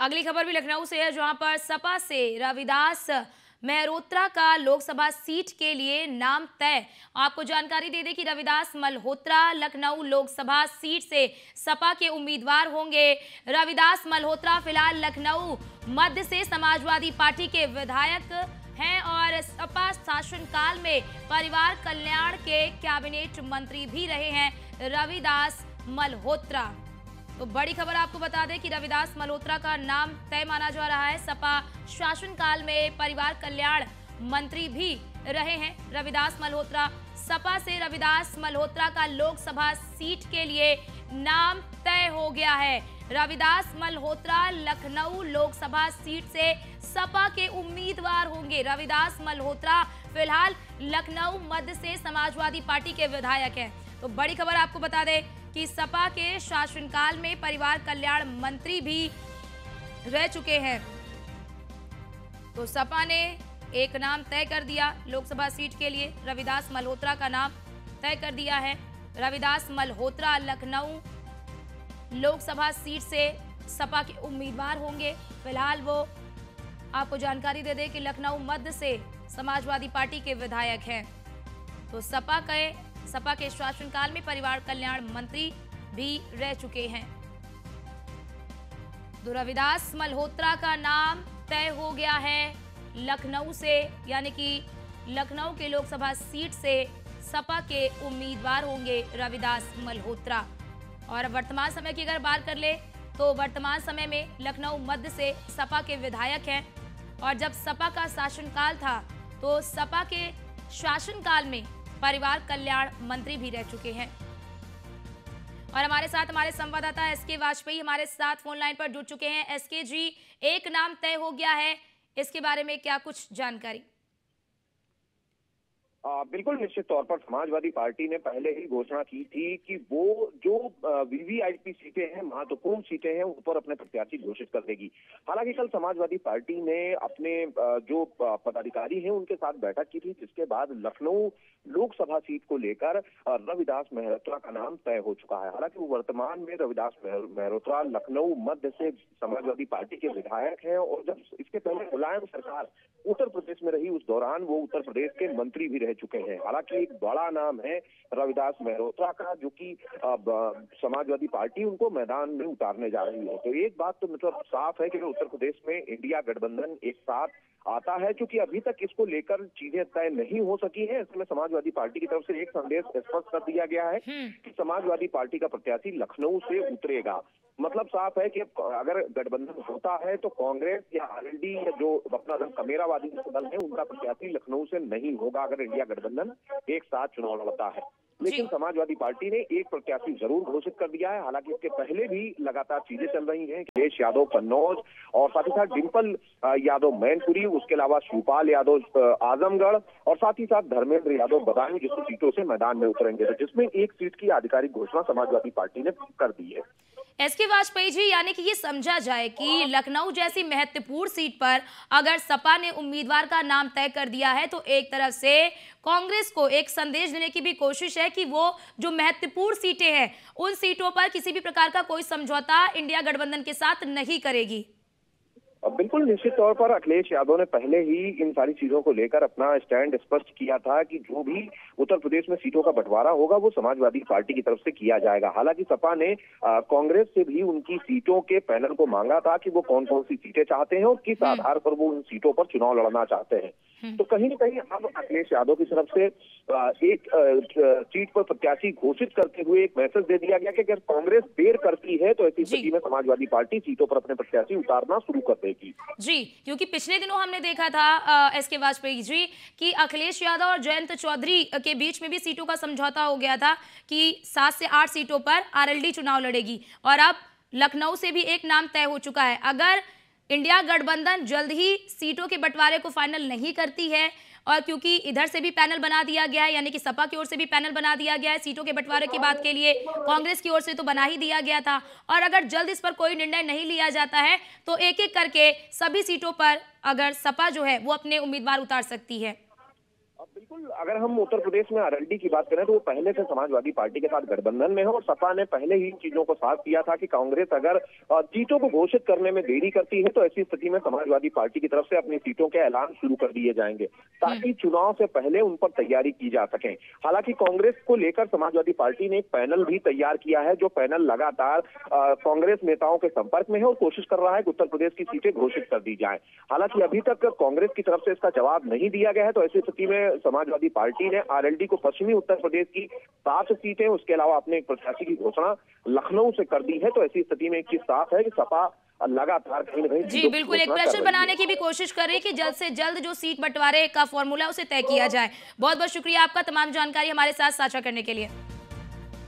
अगली खबर भी लखनऊ से है, जहां पर सपा से रविदास मेहरोत्रा का लोकसभा सीट के लिए नाम तय। आपको जानकारी दे दें कि रविदास मल्होत्रा लखनऊ लोकसभा सीट से सपा के उम्मीदवार होंगे। रविदास मल्होत्रा फिलहाल लखनऊ मध्य से समाजवादी पार्टी के विधायक हैं और सपा शासनकाल में परिवार कल्याण के कैबिनेट मंत्री भी रहे हैं रविदास मल्होत्रा। तो बड़ी खबर आपको बता दें कि रविदास मल्होत्रा का नाम तय माना जा रहा है। सपा शासनकाल में परिवार कल्याण मंत्री भी रहे हैं रविदास मल्होत्रा। सपा से रविदास मल्होत्रा का लोकसभा सीट के लिए नाम तय हो गया है। रविदास मल्होत्रा लखनऊ लोकसभा सीट से सपा के उम्मीदवार होंगे। रविदास मल्होत्रा फिलहाल लखनऊ मध्य से समाजवादी पार्टी के विधायक हैं। तो बड़ी खबर आपको बता दें कि सपा के शासनकाल में परिवार कल्याण मंत्री भी रह चुके हैं। तो सपा ने एक नाम तय कर दिया लोकसभा सीट के लिए, रविदास मल्होत्रा का नाम तय कर दिया है। रविदास मल्होत्रा लखनऊ लोकसभा सीट से सपा के उम्मीदवार होंगे। फिलहाल वो आपको जानकारी दे दें कि लखनऊ मध्य से समाजवादी पार्टी के विधायक हैं। तो सपा के शासनकाल में परिवार कल्याण मंत्री भी रह चुके हैं। तो रविदास मल्होत्रा का नाम तय हो गया है लखनऊ से, यानी कि लखनऊ के लोकसभा सीट से सपा के उम्मीदवार होंगे रविदास मल्होत्रा। और वर्तमान समय की अगर बात कर ले तो वर्तमान समय में लखनऊ मध्य से सपा के विधायक हैं और जब सपा का शासनकाल था तो सपा के शासनकाल में परिवार कल्याण मंत्री भी रह चुके हैं। और हमारे साथ हमारे संवाददाता एसके वाजपेयी हमारे साथ फोन लाइन पर जुड़ चुके हैं। एसके जी, एक नाम तय हो गया है, इसके बारे में क्या कुछ जानकारी? बिल्कुल, निश्चित तौर पर समाजवादी पार्टी ने पहले ही घोषणा की थी कि वो जो वीवीआईपी सीटें हैं, महत्वपूर्ण सीटें हैं, उन पर अपने प्रत्याशी घोषित कर देगी। हालांकि कल समाजवादी पार्टी ने अपने जो पदाधिकारी हैं उनके साथ बैठक की थी, जिसके बाद लखनऊ लोकसभा सीट को लेकर रविदास मेहरोत्रा का नाम तय हो चुका है। हालांकि वो वर्तमान में रविदास मेहरोत्रा लखनऊ मध्य से समाजवादी पार्टी के विधायक हैं और जब इसके पहले मुलायम सरकार उत्तर प्रदेश में रही, उस दौरान वो उत्तर प्रदेश के मंत्री भी रह चुके हैं। हालांकि एक बड़ा नाम है रविदास मेहरोत्रा का, जो कि समाजवादी पार्टी उनको मैदान में उतारने जा रही है। तो एक बात तो मतलब साफ है कि उत्तर प्रदेश में इंडिया गठबंधन एक साथ आता है, क्योंकि अभी तक इसको लेकर चीजें तय नहीं हो सकी है। इसमें समाजवादी पार्टी की तरफ से एक संदेश स्पष्ट कर दिया गया है कि समाजवादी पार्टी का प्रत्याशी लखनऊ से उतरेगा। मतलब साफ है कि अगर गठबंधन होता है तो कांग्रेस या आरएलडी या जो अपना दल कमेरावादी दल है उनका प्रत्याशी लखनऊ से नहीं होगा अगर इंडिया गठबंधन एक साथ चुनाव लड़ता है। लेकिन समाजवादी पार्टी ने एक प्रत्याशी जरूर घोषित कर दिया है। हालांकि इसके पहले भी लगातार चीजें चल रही हैं। अखिलेश यादव कन्नौज और साथ ही साथ डिंपल यादव मैनपुरी, उसके अलावा शिवपाल यादव आजमगढ़ और साथ ही साथ धर्मेंद्र यादव बदायूं जैसी सीटों से मैदान में उतरेंगे, जिसमें एक सीट की आधिकारिक घोषणा समाजवादी पार्टी ने कर दी है। एसके वाजपेयी जी, यानी कि ये समझा जाए कि लखनऊ जैसी महत्वपूर्ण सीट पर अगर सपा ने उम्मीदवार का नाम तय कर दिया है तो एक तरफ से कांग्रेस को एक संदेश देने की भी कोशिश है कि वो जो महत्वपूर्ण सीटें हैं उन सीटों पर किसी भी प्रकार का कोई समझौता इंडिया गठबंधन के साथ नहीं करेगी। बिल्कुल, निश्चित तौर पर अखिलेश यादव ने पहले ही इन सारी चीजों को लेकर अपना स्टैंड स्पष्ट किया था कि जो भी उत्तर प्रदेश में सीटों का बंटवारा होगा वो समाजवादी पार्टी की तरफ से किया जाएगा। हालांकि सपा ने कांग्रेस से भी उनकी सीटों के पैनल को मांगा था कि वो कौन कौन सी सीटें चाहते हैं और किस आधार पर वो उन सीटों पर चुनाव लड़ना चाहते हैं। तो कहीं न कहीं अब अखिलेश यादव की तरफ से एक सीट पर प्रत्याशी घोषित करते हुए एक मैसेज दे दिया गया कि अगर कांग्रेस देर करती है तो ऐसी स्थिति में समाजवादी पार्टी सीटों पर अपने प्रत्याशी उतारना शुरू कर देगी। जी, क्योंकि पिछले दिनों हमने देखा था एसके वाजपेयी जी कि अखिलेश यादव और जयंत चौधरी के बीच में भी सीटों का समझौता हो गया था कि 7 से 8 सीटों पर आरएलडी चुनाव लड़ेगी और अब लखनऊ से भी एक नाम तय हो चुका है। अगर इंडिया गठबंधन जल्द ही सीटों के बंटवारे को फाइनल नहीं करती है और क्योंकि इधर से भी पैनल बना दिया गया है, यानी कि सपा की ओर से भी पैनल बना दिया गया है सीटों के बंटवारे की बात के लिए, कांग्रेस की ओर से तो बना ही दिया गया था, और अगर जल्द इस पर कोई निर्णय नहीं लिया जाता है तो एक एक करके सभी सीटों पर अगर सपा जो है वो अपने उम्मीदवार उतार सकती है। बिल्कुल, अगर हम उत्तर प्रदेश में आरएलडी की बात करें तो वो पहले से समाजवादी पार्टी के साथ गठबंधन में है और सपा ने पहले ही इन चीजों को साफ किया था कि कांग्रेस अगर सीटों को घोषित करने में देरी करती है तो ऐसी स्थिति में समाजवादी पार्टी की तरफ से अपनी सीटों के ऐलान शुरू कर दिए जाएंगे ताकि चुनाव से पहले उन पर तैयारी की जा सके। हालांकि कांग्रेस को लेकर समाजवादी पार्टी ने एक पैनल भी तैयार किया है, जो पैनल लगातार कांग्रेस नेताओं के संपर्क में है और कोशिश कर रहा है कि उत्तर प्रदेश की सीटें घोषित कर दी जाए। हालांकि अभी तक कांग्रेस की तरफ से इसका जवाब नहीं दिया गया है, तो ऐसी स्थिति में समाजवादी पार्टी ने आरएलडी को पश्चिमी उत्तर प्रदेश की 7 सीटें, उसके अलावा अपने एक प्रत्याशी की घोषणा लखनऊ से कर दी है। तो ऐसी स्थिति में एक चीज साफ है कि सपा लगातार कहीं न कहीं जी बिल्कुल, एक प्रेशर बनाने की भी कोशिश कर रही है कि जल्द से जल्द जो सीट बंटवारे का फॉर्मूला उसे तय किया जाए। बहुत बहुत शुक्रिया आपका तमाम जानकारी हमारे साथ साझा करने के लिए।